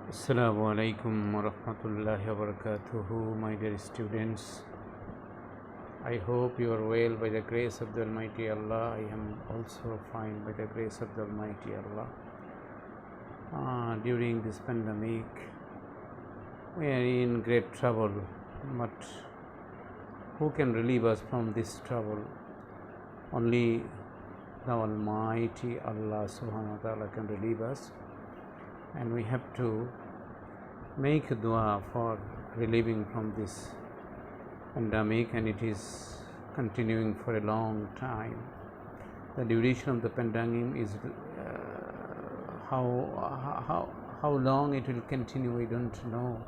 Assalamu alaikum wa rahmatullahi wa barakatuhu, my dear students. I hope you are well by the grace of the Almighty Allah. I am also fine by the grace of the Almighty Allah. During this pandemic, we are in great trouble, but who can relieve us from this trouble? Only the Almighty Allah subhanahu wa ta'ala can relieve us, and we have to make dua for relieving from this pandemic, and it is continuing for a long time. The duration of the pandemic is how long it will continue, we don't know,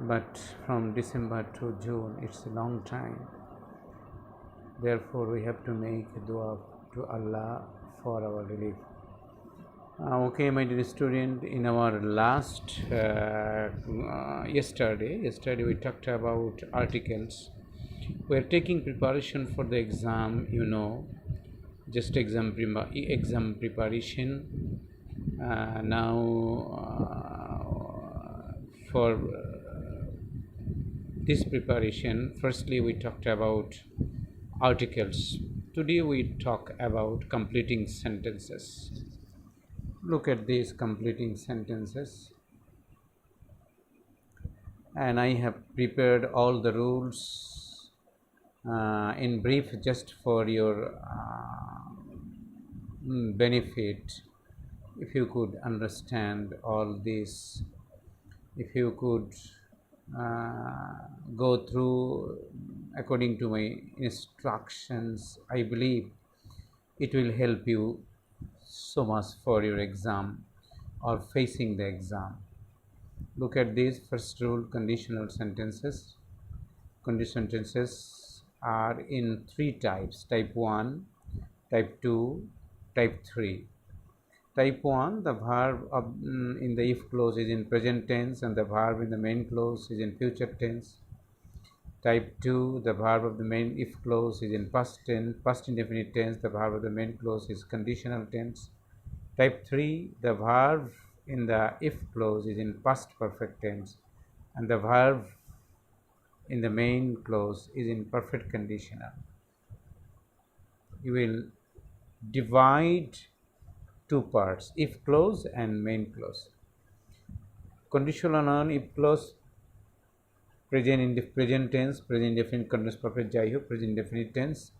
but from December to June it's a long time. Therefore we have to make dua to Allah for our relief. Okay, my dear student, in our last yesterday we talked about articles. We are taking preparation for the exam, just exam preparation. For this preparation, firstly we talked about articles. Today we talk about completing sentences. Look at these completing sentences, and I have prepared all the rules in brief just for your benefit. If you could understand all this, if you could go through according to my instructions, I believe it will help you so much for your exam or facing the exam. Look at this first rule: conditional sentences. Conditional sentences are in three types: type 1, type 2, type 3. Type 1, the verb in the if clause is in present tense and the verb in the main clause is in future tense. Type 2, the verb of the main if clause is in past tense, past indefinite tense. The verb of the main clause is conditional tense. Type 3, the verb in the if clause is in past perfect tense and the verb in the main clause is in perfect conditional. You will divide two parts: if clause and main clause. Conditional noun if clause, present in the present tense, present indefinite continuous perfect jai ho, present indefinite tense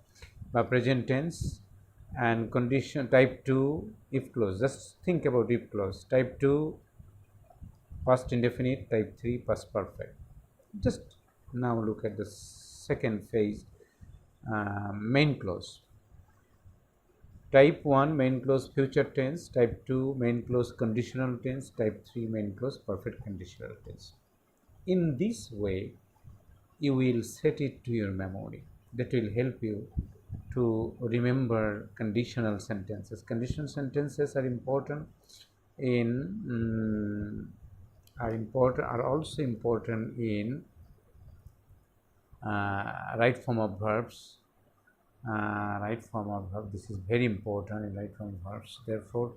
by present tense. And condition type 2 if clause, just think about if clause. Type 2 past indefinite, type 3 past perfect. Just now look at the second phase, main clause. Type 1 main clause future tense, type 2 main clause conditional tense, type 3 main clause perfect conditional tense. In this way you will set it to your memory. That will help you to remember conditional sentences. Conditional sentences are important are also important in right form of verbs. Right form of verb, this is very important in right form of verbs. Therefore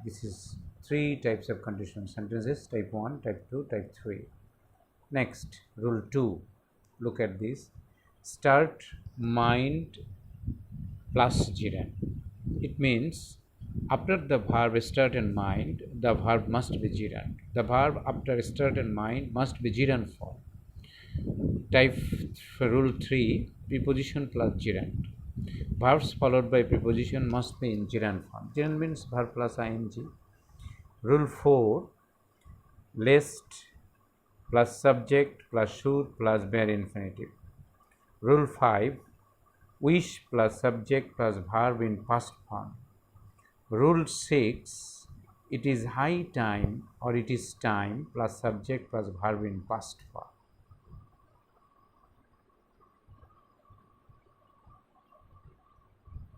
this is three types of conditional sentences: type 1, type 2, type 3. Next, rule 2. Look at this: start mind plus gerund. It means after the verb start and mind, the verb must be gerund. The verb after start and mind must be gerund form. Type for rule 3, preposition plus gerund. Verbs followed by preposition must be in gerund form. Gerund means verb plus ing. Rule 4, lest plus subject plus should plus bare infinitive. Rule 5, wish plus subject plus verb in past form. Rule 6, it is high time or it is time plus subject plus verb in past form.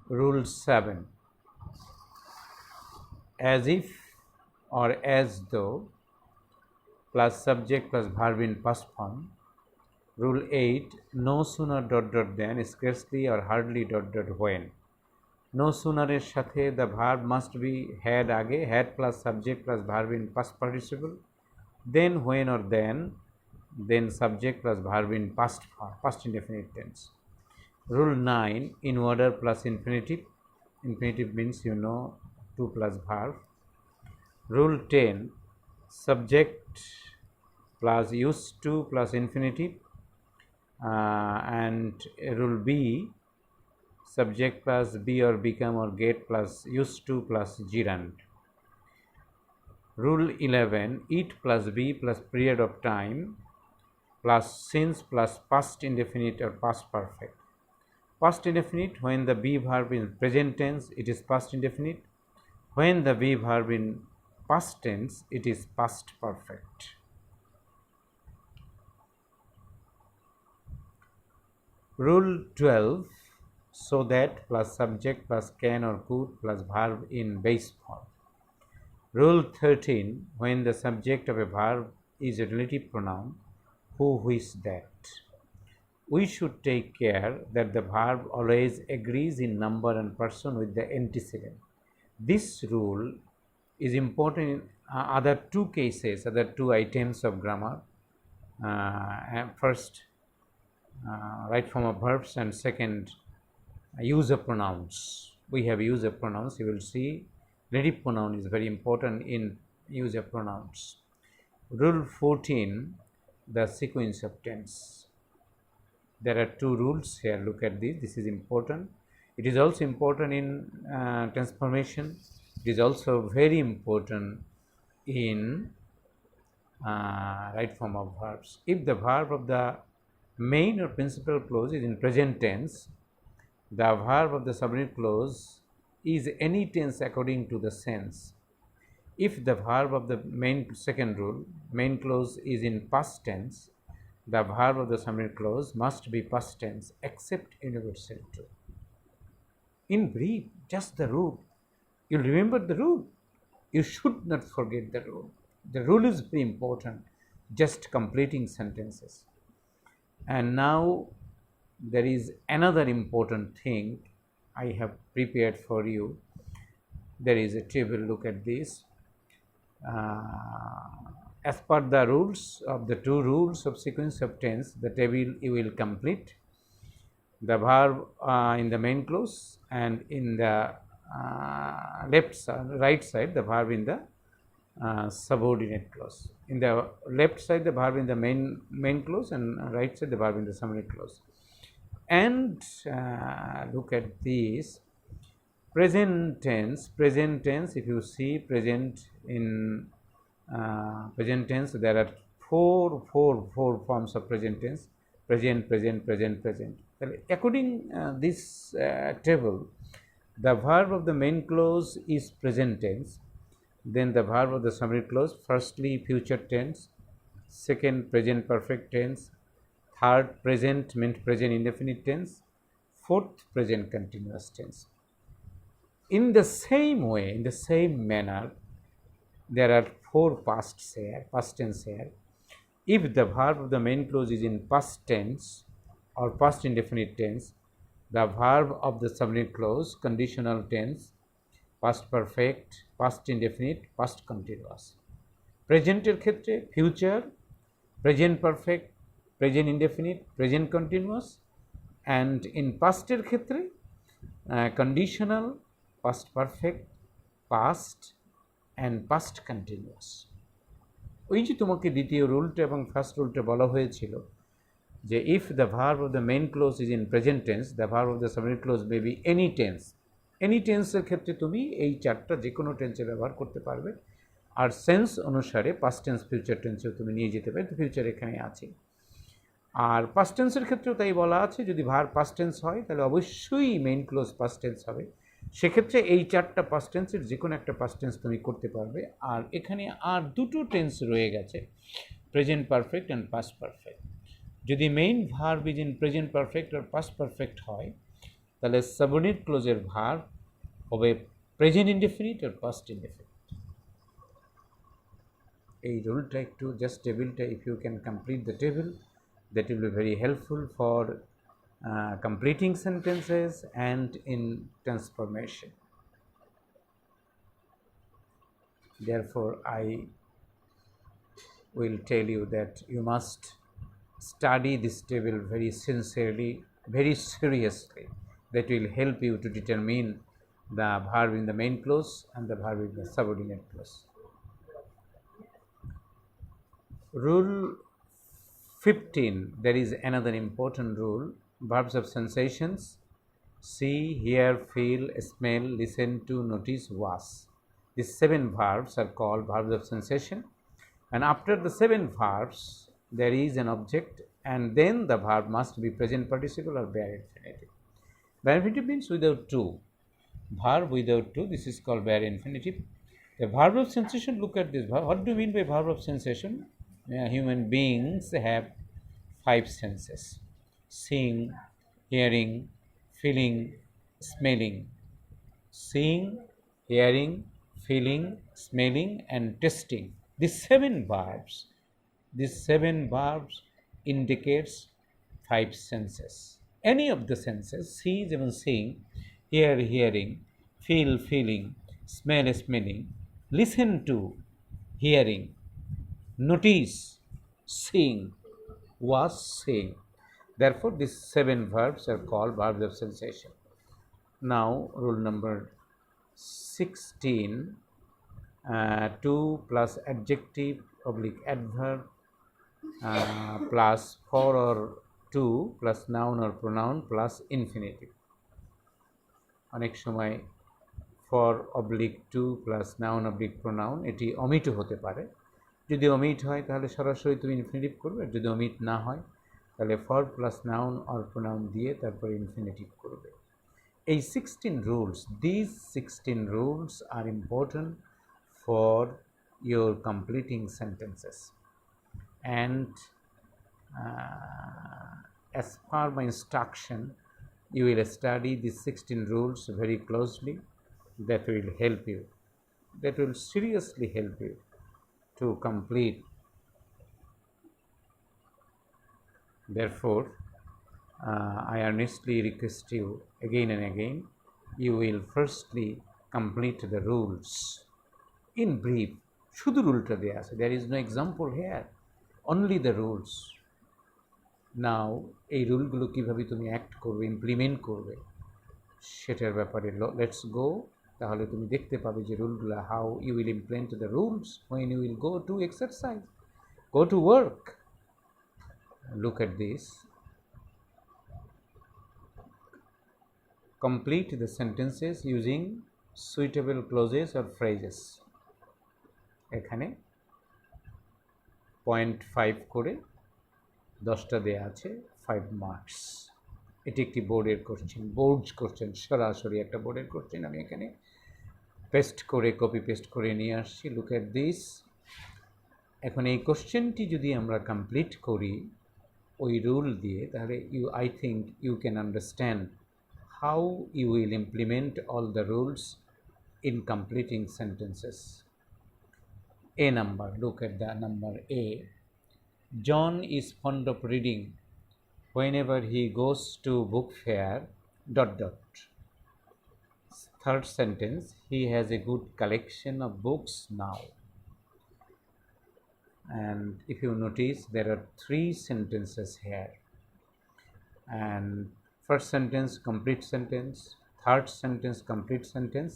Rule 7, as if or as though plus subject plus verb in past form. Rule 8, no sooner ... than, scarcely or hardly ... when. No সুনারের সাথে the verb must be had আগে, had plus subject plus verb in past participle, then when or then subject plus verb in past indefinite tense. Rule 9, in order plus infinitive. Infinitive means you know to plus verb. Rule 10, subject plus used to plus infinitive, and rule B, subject plus be or become or get plus used to plus gerund. Rule 11, eat plus be plus period of time plus since plus past indefinite or past perfect. Past indefinite, when the be verb in present tense, it is past indefinite. When the be verb in past tense, it is past perfect. Rule 12, so that plus subject plus can or could plus verb in base form. Rule 13, when the subject of a verb is a relative pronoun, who, which, that. We should take care that the verb always agrees in number and person with the antecedent. This rule is important in other two cases, other two items of grammar. First, right form of verbs, and second, use of pronouns. We have use of pronouns. You will see relative pronoun is very important in use of pronouns. Rule 14, the sequence of tense. There are two rules here. Look at this. This is important. It is also important in transformation. It is also very important in right form of verbs. If the verb of the main or principal clause is in present tense, the verb of the subordinate clause is any tense according to the sense. If the verb of the second rule, main clause, is in past tense, the verb of the subordinate clause must be past tense except universal true. In brief, just the rule. You remember the rule. You should not forget the rule. The rule is very important, just completing sentences. And now there is another important thing I have prepared for you. There is a table. Look at this. As per the rules of the two rules of sequence of tense, the table you will complete. The verb in the main clause, and in the right side, the verb in the subordinate clause. In the left side, the verb in the main clause, and right side, the verb in the subordinate clause. And look at this. Present tense, if you see present in present tense, there are four forms of present tense: present. According this table, the verb of the main clause is present tense, then the verb of the subordinate clause, firstly future tense, second present perfect tense, third present meant present indefinite tense, fourth present continuous tense. In the same way, in the same manner, there are four past tense here. If the verb of the main clause is in past tense or past indefinite tense, the verb of the subordinate clause, conditional tense, past perfect, past indefinite, past continuous. Presenter ক্ষেত্রে future, present perfect, present indefinite, present continuous, and in pastel ক্ষেত্রে conditional, past perfect, past and past continuous. ওই যে তোমাকে দ্বিতীয় রুলটা এবং first রুলটা বলা হয়েছিল যে if the verb of the main clause is in present tense, the verb of the subordinate clause may be any tense. any টেন্সের ক্ষেত্রে তুমি এই চারটা যে কোনো টেন্সে ব্যবহার করতে পারবে, আর সেন্স অনুসারে পাস্ট টেন্স ফিউচার টেন্সেও তুমি নিয়ে যেতে পারবে। তো ফিউচার এখানে আছে। আর পাস্ট টেন্সের ক্ষেত্রেও তাই বলা আছে, যদি ভার্ব পাস্ট টেন্স হয় তাহলে অবশ্যই মেইন ক্লোজ পাস্ট টেন্স হবে। সেক্ষেত্রে এই চারটা পাস্ট টেন্সের যে কোনো একটা পাস্ট টেন্স তুমি করতে পারবে। আর এখানে আর দুটো টেন্স রয়ে গেছে, present perfect and past perfect. যদি main verb is in present perfect আর পাস্ট পারফেক্ট হয়, তাহলে সাবঅর্ডিনেট ক্লোজের ভার্ব হবে প্রেজেন্ট ইনডেফিনিট আর পাস্ট ইনডেফিনিট। এই রুলটা একটু জাস্ট টেবিলটা, if you can complete the table, that will be very helpful for completing sentences and in transformation. Therefore, I will tell you that you must study this table very sincerely, very seriously. That will help you to determine the verb in the main clause and the verb in the subordinate clause. Rule 15, there is another important rule. Verbs of sensations: see, hear, feel, smell, listen to, notice, was. These 7 verbs are called verbs of sensation, and after the 7 verbs there is an object, and then the verb must be present participle or bare infinitive. Bare infinitive means without to. Verb without to, this is called bare infinitive. The verb of sensation, look at this verb. What do you mean by verb of sensation? Human beings have 5 senses: seeing, hearing, feeling, smelling. Seeing, hearing, feeling, smelling, and tasting. These 7 verbs indicates 5 senses. Any of the senses: see, even seeing, hear, hearing, feel, feeling, smell, smelling, listen to, hearing, notice, seeing, was seeing. Therefore, these 7 verbs are called verbs of sensation. Now, rule number 16, 2 plus adjective oblique adverb plus for or to plus noun or pronoun plus infinitive. অনেক সময় for oblique to plus noun oblique pronoun এটি অমিটও হতে পারে। যদি omit হয় তাহলে সরাসরি তুমি ইনফিনিটিভ করবে, যদি অমিট না হয় তাহলে for plus noun or pronoun দিয়ে তারপরে ইনফিনিটিভ করবে। এই 16 rules, these 16 rules are important for your completing sentences, and as per my instruction, you will study these 16 rules very closely. That will help you, that will seriously help you to complete. Therefore, I earnestly request you again and again, you will firstly complete the rules in brief. শুধু রুলটা দেয়া আছে, there is no example here, only the rules. Now এই রুলগুলো কিভাবে তুমি act করবে, implement করবে, সেটার ব্যাপারে লেটস গো। তাহলে তুমি দেখতে পাবে যে রুলগুলো, how you will implement the rules when you will go to exercise, go to work. Look at this. Complete the sentences using suitable clauses or phrases. এখানে 0.5 করে 10টা দেয়া আছে, 5 মার্কস। এটি একটি বোর্ডের কোশ্চেন, সরাসরি একটা বোর্ডের কোশ্চেন আমি এখানে পেস্ট করে, কপি পেস্ট করে নিয়ে আসছি। Look at this. এখন এই কোশ্চেনটি যদি আমরা কমপ্লিট করি ওই রুল দিয়ে, তাহলে I think you can understand how you will implement all the rules in completing sentences. A number, look at the number A. John is fond of reading whenever he goes to book fair ... Third sentence, he has a good collection of books now. And if you notice, there are 3 sentences here, and first sentence complete sentence, third sentence complete sentence,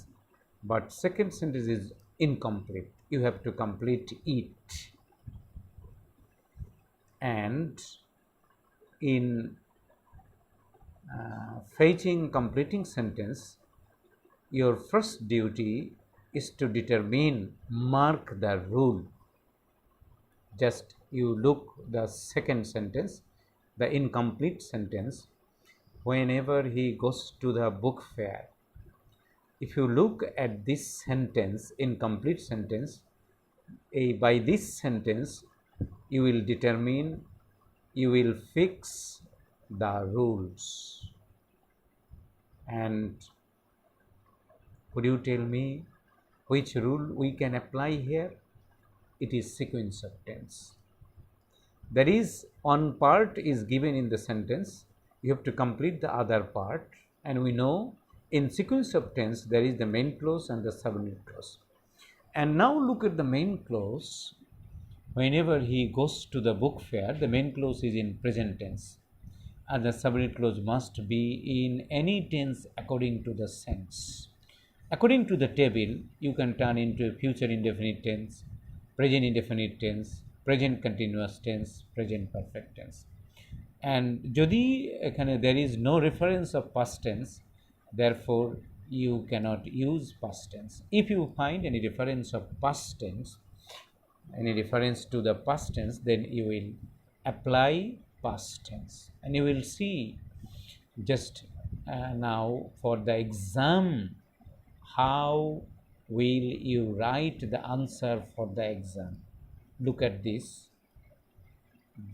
but second sentence is incomplete. You have to complete it. And in fetching completing sentence, your first duty is to determine, mark the rule. Just you look the second sentence, the incomplete sentence, whenever he goes to the book fair. If you look at this sentence, incomplete sentence, by this sentence you will determine, you will fix the rules. And could you tell me which rule we can apply here? It is sequence of tense. There is one part is given in the sentence, you have to complete the other part, and we know in sequence of tense there is the main clause and the subordinate clause. And now look at the main clause. Whenever he goes to the book fair, the main clause is in present tense, and the subordinate clause must be in any tense according to the sense. According to the table, you can turn into future indefinite tense, present indefinite tense, present continuous tense, present perfect tense. And যদি এখানে there is no reference of past tense, therefore you cannot use past tense. If you find any reference of past tense, any reference to the past tense, then you will apply past tense, and you will see just now for the exam how will you write the answer for the exam. Look at this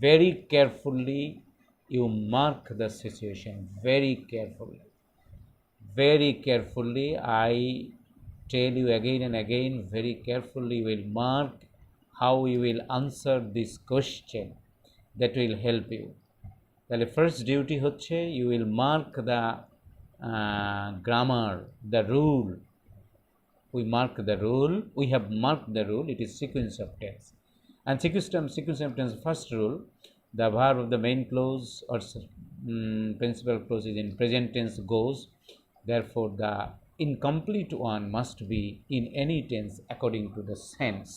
very carefully. You mark the situation very carefully, very carefully. I tell you again and again, very carefully you will mark how you will answer this question. That will help you. তাহলে first duty হচ্ছে you will mark the grammar, the rule. We mark the rule, we have marked the rule. It is sequence of tense, and sequence of tense first rule, the verb of the main clause or principal clause is in present tense goes, therefore the incomplete one must be in any tense according to the sense.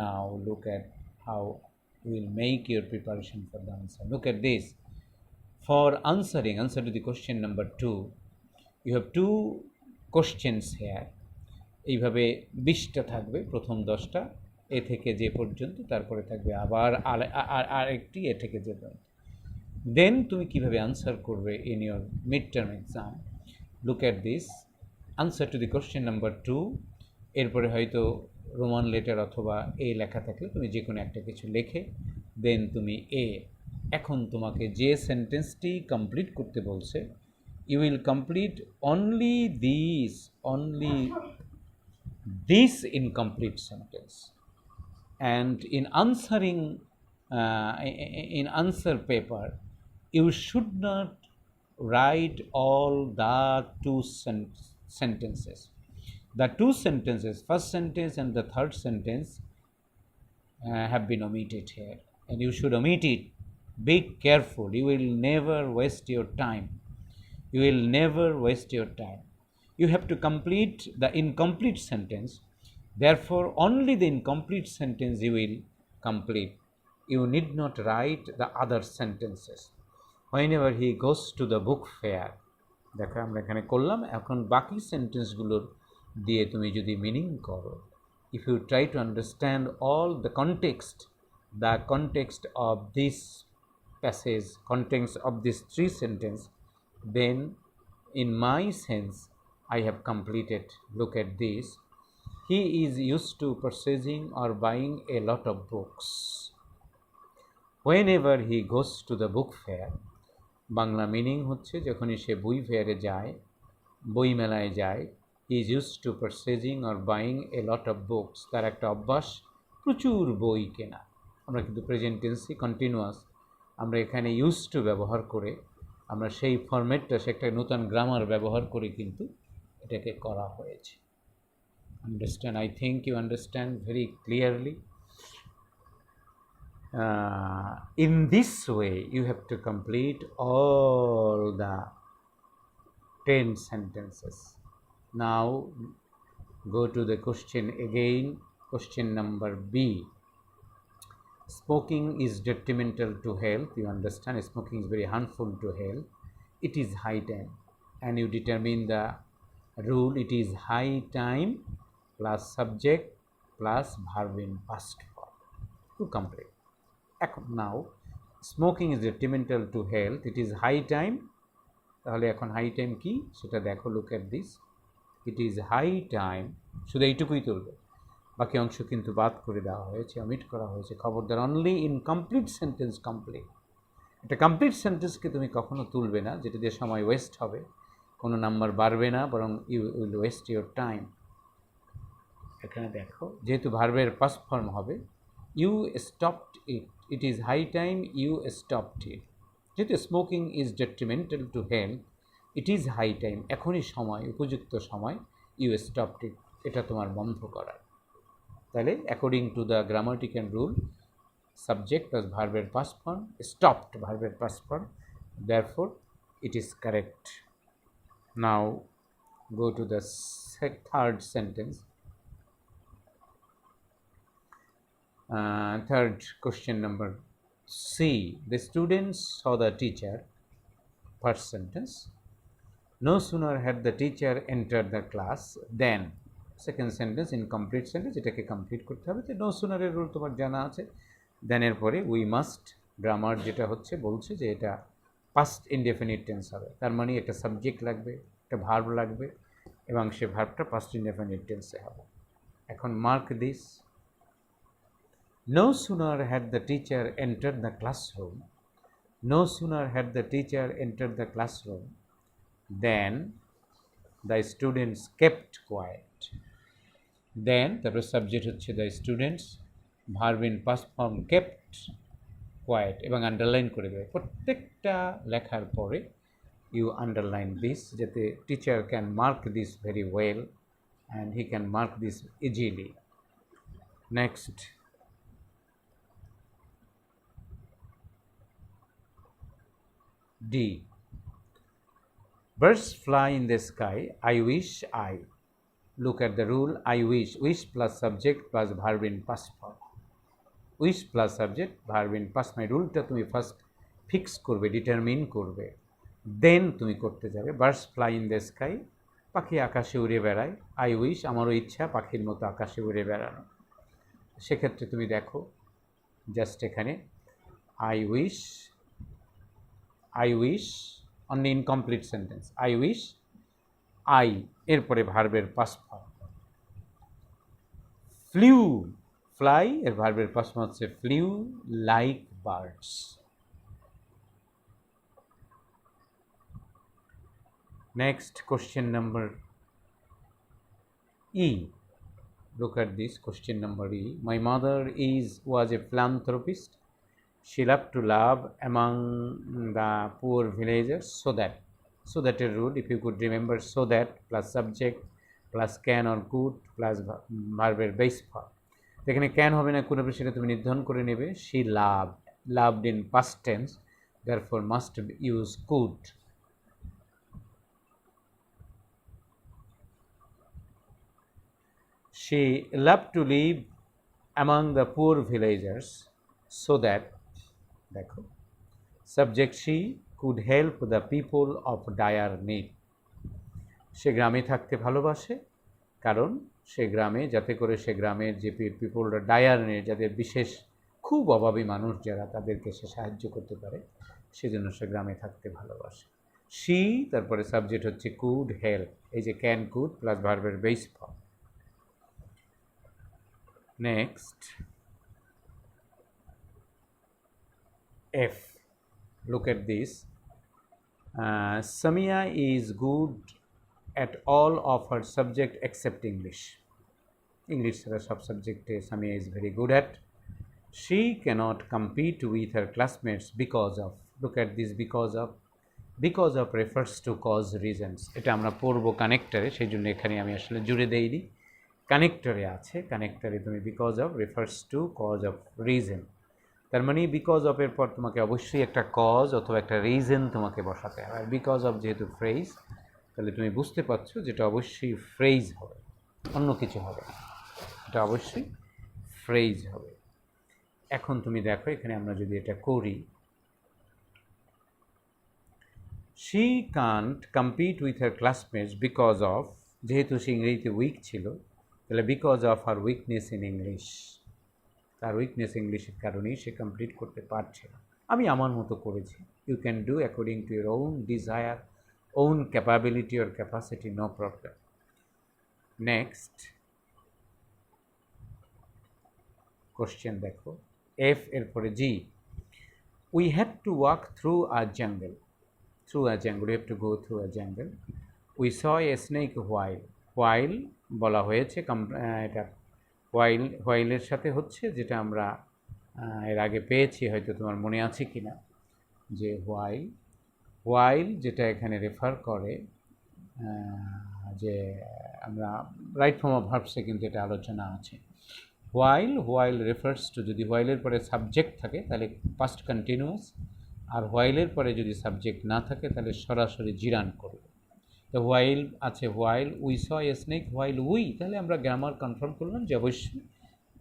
Now look at how you will make your preparation for the answer. Look at this. For answer to the question number 2, you have 2 questions here. এইভাবে 20টা থাকবে, প্রথম 10টা এ থেকে যে পর্যন্ত, তারপরে থাকবে আবার আরেকটি এ থেকে যে পর্যন্ত। দেন তুমি কিভাবে আনসার করবে in your mid term exam. Look at this, answer to the question number 2, এরপরে হয়তো রোমান লেটার অথবা এ লেখা থাকলে তুমি যে কোনো একটা কিছু লেখে দেন তুমি এ। এখন তোমাকে যে সেন্টেন্সটি কমপ্লিট করতে বলছে, you will complete only this incomplete sentence. And in answering in answer paper, you should not write all the 2 sentences. The 2 sentences, first sentence and the third sentence, have been omitted here, and you should omit it. Be careful, you will never waste your time. You will never waste your time. You have to complete the incomplete sentence. Therefore, only the incomplete sentence you will complete. You need not write the other sentences. Whenever he goes to the book fair, দেখো আমরা এখানে করলাম, এখন বাকি সেন্টেন্সগুলোর দিয়ে তুমি যদি meaning করো, if you try to understand all the context of this passage, context of this 3 sentences, then in my sense I have completed. Look at this. He is used to purchasing or buying a lot of books. Whenever he goes to the book fair, Bangla meaning হচ্ছে যখনই সে বই ফেয়ারে যায়, বই মেলায় যায়, he is used to purchasing or buying a lot of books. তার একটা অভ্যাস প্রচুর বই কেনা। আমরা কিন্তু প্রেজেন্ট টেন্সই কন্টিনিউয়াস, আমরা এখানে used to ব্যবহার করে আমরা সেই ফরম্যাটটা, সে একটা নতুন গ্রামার ব্যবহার করে কিন্তু এটাকে করা হয়েছে। Understand? I think you understand very clearly. In this way, you have to complete all the 10 sentences. Now, go to the question again, question number B. Smoking is detrimental to health. You understand, smoking is very harmful to health. It is high time, and you determine the rule. It is high time plus subject plus verb in past form to complete. Now, smoking is detrimental to health. It is high time. তাহলে এখন high time কি সেটা দেখো। Look at this, it is high time, শুধু এইটুকুই তুলবে, বাকি অংশ কিন্তু বাদ করে দেওয়া হয়েছে, অমিট করা হয়েছে। খবরদার, অনলি ইনকমপ্লিট সেন্টেন্স কমপ্লিট। একটা কমপ্লিট সেন্টেন্সকে তুমি কখনো তুলবে না, যেটা দিয়ে সময় ওয়েস্ট হবে, কোনো নাম্বার বাড়বে না, বরং you will waste your time. এখানে দেখো, যেহেতু ভার্বের পাস্ট ফর্ম হবে, you stopped it, it is high time you stopped it. যেহেতু smoking is detrimental to health, it is high time, এখনই সময়, উপযুক্ত সময়, ইউ স্টপড ইট, এটা তোমার বন্ধ করার। তাহলে according to the grammatical rule, subject plus verb past form, stopped verb past form, therefore it is correct. Now go to the third sentence. Third question number C. The students saw the teacher. First sentence. No sooner had the teacher entered the class than. Second sentence, incomplete sentence, এটাকে complete করতে হবে। তো no সুনারের rule তোমার জানা আছে। দেনের পরে we must, grammar যেটা হচ্ছে বলছে যে এটা পাস্ট ইনডেফিনিট টেন্স হবে, তার মানে এটা সাবজেক্ট লাগবে, একটা ভার্ব লাগবে, এবং সে ভার্বটা পাস্ট ইনডেফিনিট টেন্সে হবে। এখন mark this, no sooner had the teacher entered the classroom, no sooner had the teacher entered the classroom than the students kept quiet. Then তারপরে সাবজেক্ট হচ্ছে the students, verb in past form kept quiet, এবং underline করে দেবে প্রত্যেকটা লেখার পরে you underline this, যাতে teacher can mark this very well and he can mark this easily. Next, D. Birds fly in the sky. I wish I. Look at the rule. I wish. Wish plus subject plus verb in past form. Wish plus subject verb in past. My rule টা তুমি first fix করবে, determine করবে, দেন তুমি করতে যাবে। Birds fly in the sky, পাখি আকাশে উড়ে বেড়ায়। আই উইশ, আমারও ইচ্ছা পাখির মতো আকাশে উড়ে বেড়ানো। সেক্ষেত্রে তুমি দেখো জাস্ট এখানে I wish, I wish, only incomplete sentence. I wish I এরপরে ভার্বের পাস্ট ফর্ম। ফ্লিউ, ফ্লাই এর ভার্বের পাস্ট ফর্ম হচ্ছে flew like birds. Next question number E. Look at this question number E. My mother was a philanthropist. She loved to love among the poor villagers, so that a rule, if you could remember, so that plus subject plus can or could plus verb base form। এখানে can হবে না, কোন হবে সেটা তুমি নির্ধারণ করে নেবে। She loved in past tense, therefore must use could। She loved to live among the poor villagers, so that, দেখো subject she could help the people of dire need। সে গ্রামে থাকতে ভালোবাসে কারণ সে গ্রামে, যাতে করে সে গ্রামের যে পিপলরা ডায়ার নিড, যাদের বিশেষ খুব অভাবী মানুষ যারা, তাদেরকে সে সাহায্য করতে পারে, সেজন্য সে গ্রামে থাকতে ভালোবাসে। she, তারপরে সাবজেক্ট হচ্ছে could help, এই যে ক্যান কুড প্লাস ভার্বের base form. Next F. Look at this. Samia is good at all of her subject except English. English ছাড়া সব সাবজেক্টে Samia is very good at. She cannot compete with her classmates because of. Look at this, because of refers to cause reasons. এটা আমরা পড়বো কানেক্টরে, সেই জন্য এখানে আমি আসলে জুড়ে দেইনি, কানেক্টরে আছে। কানেক্টরে তুমি because of refers to cause of reason, তার মানে বিকজ অফ এর পর তোমাকে অবশ্যই একটা কজ অথবা একটা রিজন তোমাকে বসাতে হবে। আর বিকজ অফ যেহেতু ফ্রেজ, তাহলে তুমি বুঝতে পারছো যেটা অবশ্যই ফ্রেজ হবে, অন্য কিছু হবে না, এটা অবশ্যই ফ্রেজ হবে। এখন তুমি দেখো এখানে আমরা যদি এটা করি, she can't compete with her classmates because of, যেহেতু সে ইংরেজিতে উইক ছিল, তাহলে because of her weakness in English, তার উইকনেস ইংলিশের কারণেই সে কমপ্লিট করতে পারছে না। আমি আমার মতো করেছি, you can do according to your own desire, own capability or capacity, no problem. Next question দেখো, এফ এরপরে G. We had to walk through a jungle, we have to go through a jungle. We saw a snake while বলা হয়েছে, এটা হোয়াইলের সাথে হচ্ছে, যেটা আমরা এর আগে পেয়েছি, হয়তো তোমার মনে আছে কি না, যে হোয়াইল যেটা এখানে রেফার করে যে আমরা রাইট ফর্ম অফ ভার্বসে কিন্তু এটা আলোচনা আছে। হোয়াইল রেফার্স টু, যদি হোয়াইলের পরে সাবজেক্ট থাকে তাহলে পাস্ট কন্টিনিউয়াস, আর হোয়াইলের পরে যদি সাবজেক্ট না থাকে তাহলে সরাসরি জিরান করবে। তো হোয়াইল আছে, while we saw a snake, while we, তাহলে আমরা গ্রামার কনফার্ম করলাম যে অবশ্যই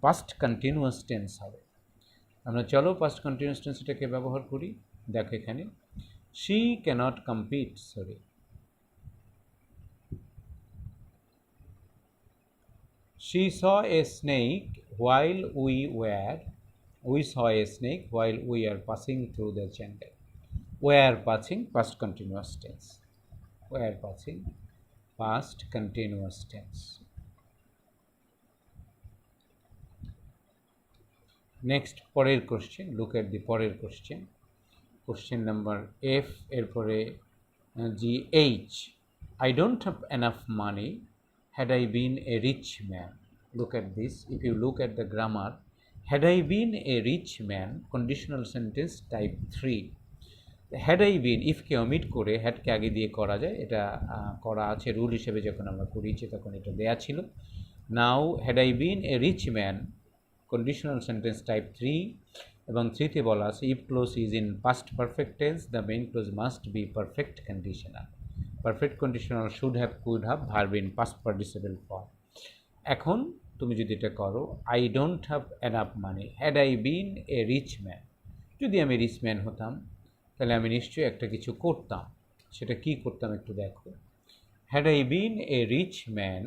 পাস্ট কন্টিনিউয়াস টেন্স হবে। আমরা চলো পাস্ট কন্টিনিউয়াস টেন্স এটাকে ব্যবহার করি। দেখো এখানে she can't compete, She saw a snake while we saw a snake while we are passing through the jungle. Were passing past continuous tense. Were passing past continuous tense. Next, পরের question. Look at the পরের question. Question number F এরপরে GH. I don't have enough money. Had I been a rich man. Look at this. If you look at the grammar, had I been a rich man, conditional sentence type 3. Had I been, if K omit করে had কে আগে দিয়ে করা যায়, এটা করা আছে rule হিসেবে, যখন আমরা করিয়েছি তখন এটা দেয়া ছিল। নাও had I been a rich man, conditional sentence type 3, এবং 3তে বলা আছে if clause is in past perfect tense, the main clause must be perfect conditional. Perfect conditional should have, could have, verb in past participle form. এখন তুমি যদি এটা করো, I don't have enough money, had I been a rich man, যদি আমি rich man হতাম তাহলে আমি নিশ্চয়ই একটা কিছু করতাম। সেটা কি করতাম একটু দেখো। had I been a rich man,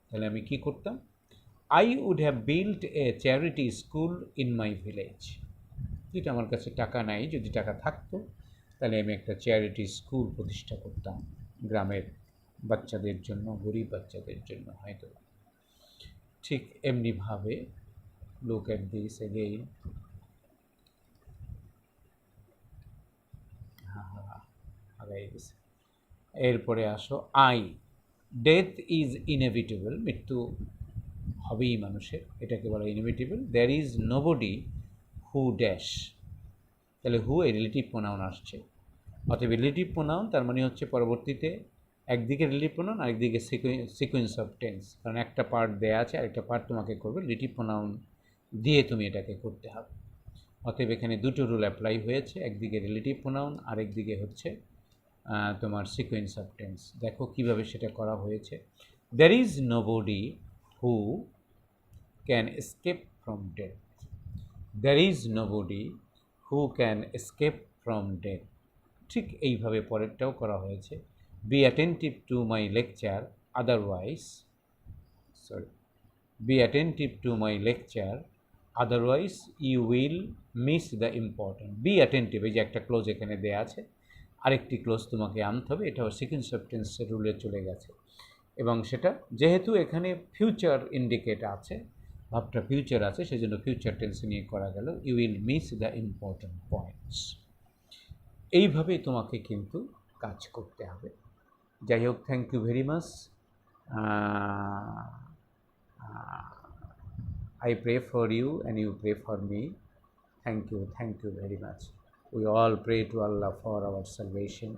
তাহলে আমি কি করতাম? I would have built a charity school in my village. যেটা আমার কাছে টাকা নাই, যদি টাকা থাকতো তাহলে আমি একটা চ্যারিটি স্কুল প্রতিষ্ঠা করতাম গ্রামের বাচ্চাদের জন্য, গরিব বাচ্চাদের জন্য হয়তো। ঠিক এমনিভাবে লুক অ্যাট দিস এগেইন। এরপরে আসো আই, ডেথ ইজ ইনএভিটেবল, মৃত্যু হবেই মানুষের, এটাকে বলা inevitable. There is nobody who dash, তাহলে হু এ রিলেটিভ প্রোনাউন আসছে। অতএব রিলেটিভ প্রোনাউন তার মানে হচ্ছে পরবর্তীতে একদিকে রিলেটিভ প্রোনাউন আরেকদিকে সিকোয়েন্স অফ টেন্স, কারণ একটা পার্ট দেয়া আছে আরেকটা পার্ট তোমাকে করবে, রিলেটিভ প্রোনাউন দিয়ে তুমি এটাকে করতে হবে। অতএব এখানে দুটো রুল অ্যাপ্লাই হয়েছে, একদিকে রিলেটিভ প্রোনাউন আরেকদিকে হচ্ছে তোমার সিকোয়েন্স অফ টেন্স। দেখো কিভাবে সেটা করা হয়েছে। There is nobody who can escape from death, there is nobody who can escape from death. ঠিক এইভাবে পরেরটাও করা হয়েছে। Be attentive to my lecture otherwise, be attentive to my lecture otherwise you will miss the important. Be attentive, এই যে একটা close এখানে দেয়া আছে, আরেকটি ক্লোজ তোমাকে আনতে হবে, এটা সিকোয়েন্স অফ টেন্সের রুলে চলে গেছে। এবং সেটা যেহেতু এখানে ফিউচার ইন্ডিকেট আছে, ভাবটা ফিউচার আছে, সেজন্য ফিউচার টেন্স নিয়ে করা গেল। You will miss the important points. এইভাবেই তোমাকে কিন্তু কাজ করতে হবে। যাই হোক, thank you very much. I pray for you and you pray for me. Thank you very much. We all pray to Allah for our salvation.